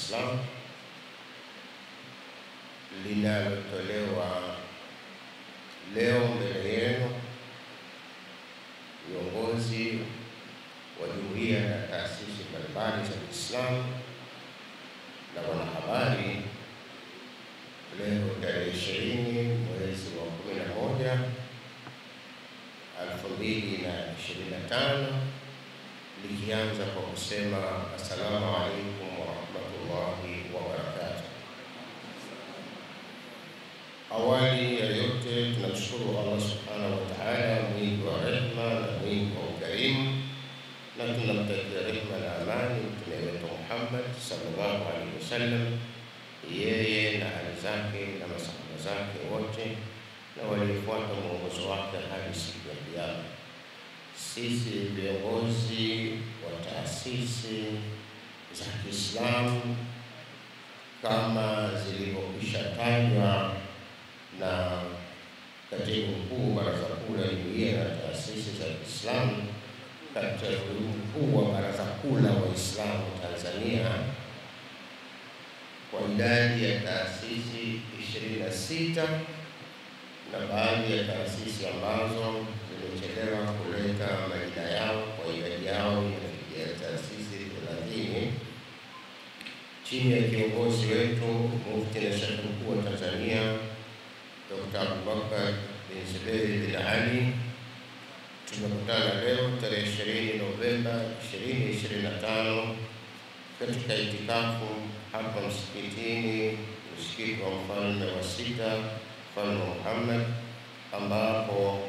Kiislamu linalotolewa leo mbele yenu viongozi wa jumuiya na taasisi mbalimbali za Kiislamu na wanahabari, leo tarehe 20 mwezi wa 11 2025, likianza kwa kusema assalamu alaikum wa rahmatullahi wa barakatuh. Awali ya yote tunamshukuru Allah subhanahu wa ta'ala, mwingi wa rehema na mwingi wa ukarimu, na tunamtakia rehema na amani mtume wetu Muhammad sallallahu alaihi wasallam, yeye na ahli zake na masahaba zake wote na waliofuata mwongozo wake hadi siku ya Kiyama. Sisi viongozi wa taasisi za Kiislamu kama zilivyokwisha tajwa na katibu mkuu Baraza Kuu la Jumuiya na Taasisi za Kiislamu, katibu mkuu wa Baraza Kuu la Waislamu Tanzania, kwa idadi ya taasisi 26 na baadhi ya taasisi ambazo zimechelewa kuleta majina yao kwa idadi yao ya taasisi 30, chini ya kiongozi wetu Mufti na Sheikh Mkuu wa Tanzania Dr. Abubakar bin Zuberi bin Ali, tumekutana leo tarehe 20 Novemba 2025 katika itikafu hapa msikitini, msikiti wa Mfalme wa Sita, Mfalme Muhammad, ambapo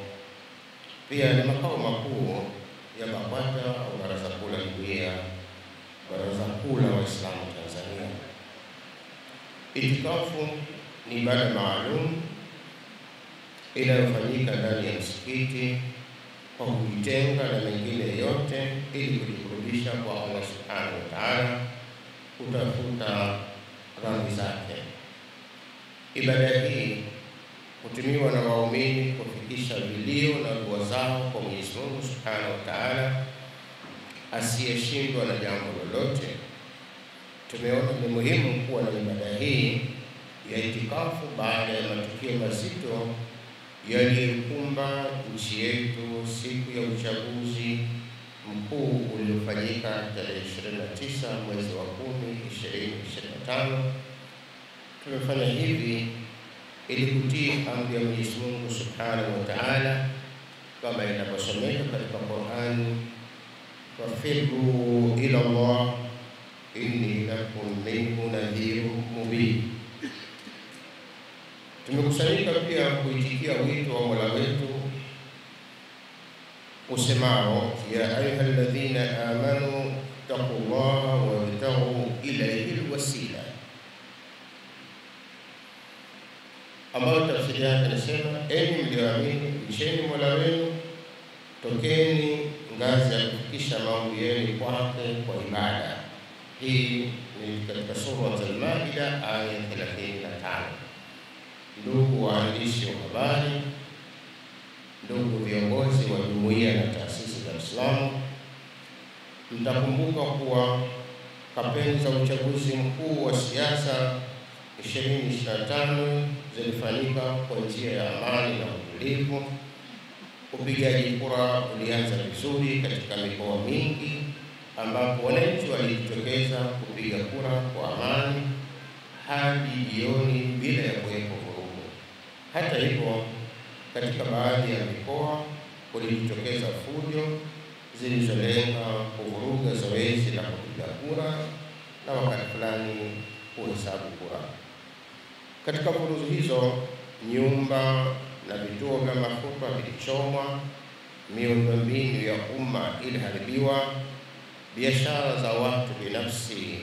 pia ni makao makuu ya BAKWATA au Baraza Kuu la Jumuiya, Baraza Kuu la Waislamu Tanzania. Itikafu ni ibada maalum inayofanyika ndani ya msikiti kwa kujitenga na mengine yote ili kujikurubisha kwa Allah subhanahu wa ta'ala, kutafuta radhi zake. Ibada hii hutumiwa na waumini kufikisha vilio na dua zao kwa Mwenyezi Mungu subhanahu wa ta'ala asiyeshindwa na jambo lolote. Tumeona ni muhimu kuwa na ibada hii ya itikafu baada ya matukio mazito yaliyokumba nchi yetu siku ya uchaguzi mkuu uliofanyika tarehe 29 mwezi wa 10 2025. Tumefanya hivi ili kutii amri ya Mwenyezi Mungu subhanahu wa ta'ala kama inavyosomeka katika Qur'an, wafirru ila Allah inni lakum minhu nadhirun mubin. Tumekusanyika pia kuitikia wito wa Mola wetu usemao, ya ayyuhalladhina amanu taqullaha wabtaghu ilayhi alwasila, ambayo tafsiri yake inasema, enyi mlioamini, mcheni Mola wenu, tokeni ngazi ya kufikisha maombi yenu kwake kwa ibada. Hii ni katika sura Al-Maida aya 35. Ndugu waandishi wa habari, ndugu viongozi wa jumuiya na taasisi za Uislamu, mtakumbuka kuwa kampeni za uchaguzi mkuu wa siasa 2025 zilifanyika kwa njia ya amani na utulivu. Upigaji kura ulianza vizuri katika mikoa mingi ambapo wananchi walijitokeza kupiga kura kwa amani hadi jioni bila ya kuwepo vurugu. Hata hivyo, katika baadhi ya mikoa kulijitokeza fujo zilizolenga kuvuruga zoezi la kupiga kura na wakati fulani kuhesabu kura. Katika vurugu hizo, nyumba na vituo vya mafuta vilichomwa, miundombinu ya umma iliharibiwa, biashara za watu binafsi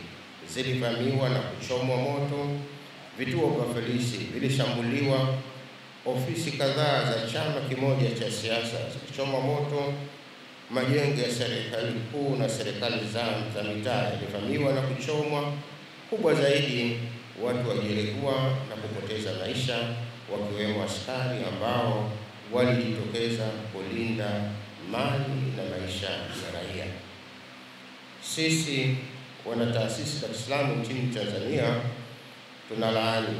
zilivamiwa na kuchomwa moto, vituo vya polisi vilishambuliwa, ofisi kadhaa za chama kimoja cha siasa zilichomwa moto, majengo ya serikali kuu na serikali za mitaa yalivamiwa na kuchomwa. Kubwa zaidi, watu wajeruhiwa na kupoteza maisha, wakiwemo askari ambao walijitokeza kulinda mali na maisha ya raia. Sisi wanataasisi za Kiislamu nchini Tanzania tunalaani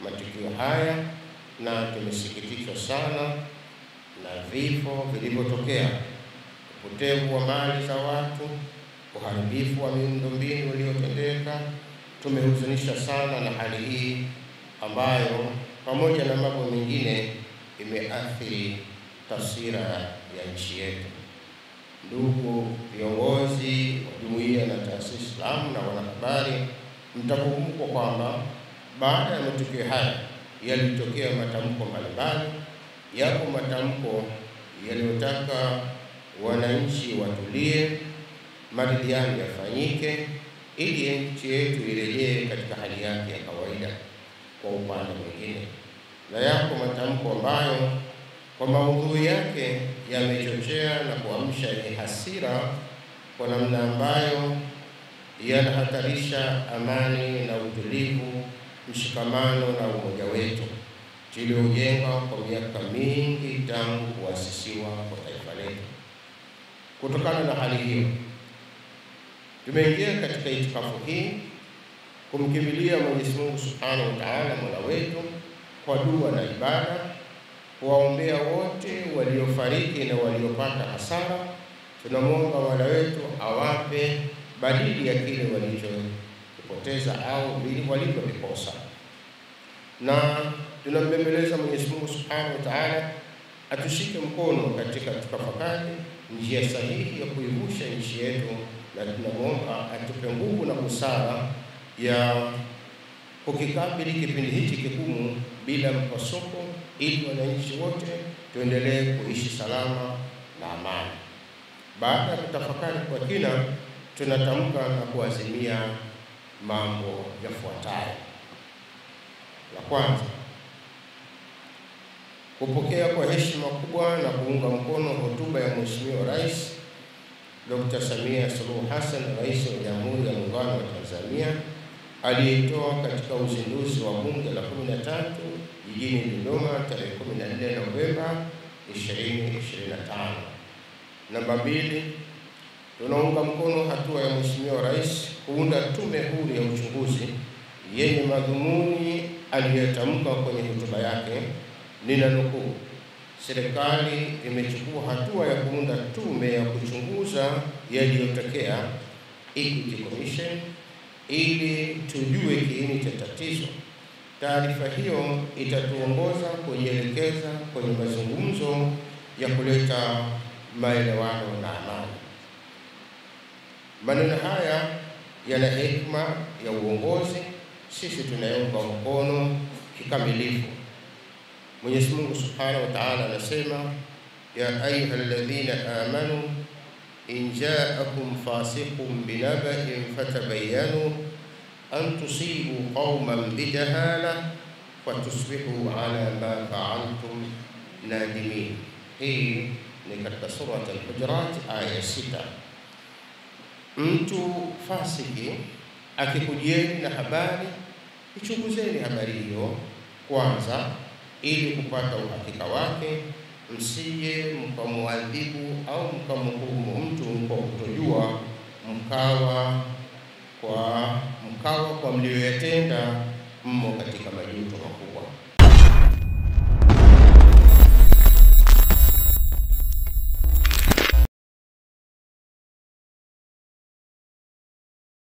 matukio haya na tumesikitishwa sana na vifo vilivyotokea, upotevu wa mali za watu, uharibifu wa miundombinu uliotendeka. Tumehuzunisha sana na hali hii ambayo pamoja na mambo mengine imeathiri taswira ya nchi yetu. Ndugu viongozi wa jumuiya na taasisi Islamu na wanahabari, mtakumbuka kwamba baada ya matukio haya yalitokea matamko mbalimbali. Yapo matamko yaliyotaka wananchi watulie, maridhiano yafanyike ili nchi yetu irejee katika hali yake ya kawaida kwa upande mwingine, na yapo matamko ambayo kwa maudhui yake yamechochea na kuamsha hasira kwa namna ambayo yanahatarisha amani na utulivu, mshikamano na umoja wetu tuliojenga kwa miaka mingi tangu kuasisiwa kwa taifa letu. Kutokana na hali hiyo, tumeingia katika itikafu hii kumkimbilia Mwenyezi Mungu Subhanahu wa Ta'ala, Mola wetu, kwa dua na ibada, kuwaombea wote waliofariki na waliopata hasara. Tunamwomba Mola wetu awape badili ya kile walichopoteza au walivyovikosa, na tunambembeleza Mwenyezi Mungu Subhanahu wa Ta'ala atushike mkono katika kutafakari njia sahihi ya kuivusha nchi yetu, na tunamwomba atupe nguvu na busara ya kukikabili kipindi hichi kigumu bila mpasuko, ili wananchi wote tuendelee kuishi salama na amani. Baada ya kutafakari kwa kina, tunatamka na kuazimia mambo yafuatayo. La kwanza, kupokea kwa heshima kubwa na kuunga mkono hotuba ya Mheshimiwa Rais Dr. Samia Suluhu Hassan, Rais wa Jamhuri ya Muungano wa Tanzania, aliyeitoa katika uzinduzi wa Bunge la 13 jijini Dodoma tarehe 14 Novemba 2025. Namba 2, tunaunga mkono hatua ya Mheshimiwa Rais kuunda tume huru ya uchunguzi yenye madhumuni aliyotamka kwenye hotuba yake. Ninanukuu: serikali imechukua hatua ya kuunda tume ya kuchunguza yaliyotokea, Equity Commission, ili tujue kiini cha tatizo. Taarifa hiyo itatuongoza kujielekeza kwenye mazungumzo ya kuleta maelewano na amani. Maneno haya yana hekima ya uongozi, sisi tunaunga mkono kikamilifu. Mwenyezi Mungu Subhanahu wa Ta'ala anasema, ya ayyuhalladhina amanu in ja'akum fasiqun binaba'in fatabayyanu an tusibu qauman bijahala fatusbihu ala ma fa'altum nadimin. Hii ni katika sura Al-Hujurat aya 6. Mtu fasiki akikujieni na habari, ichunguzeni habari hiyo kwanza ili kupata uhakika wake, msije mkamwadhibu au mkamhukumu mtu kwa kutojua, mkawa kwa mlioyatenda mmo katika majuto makubwa.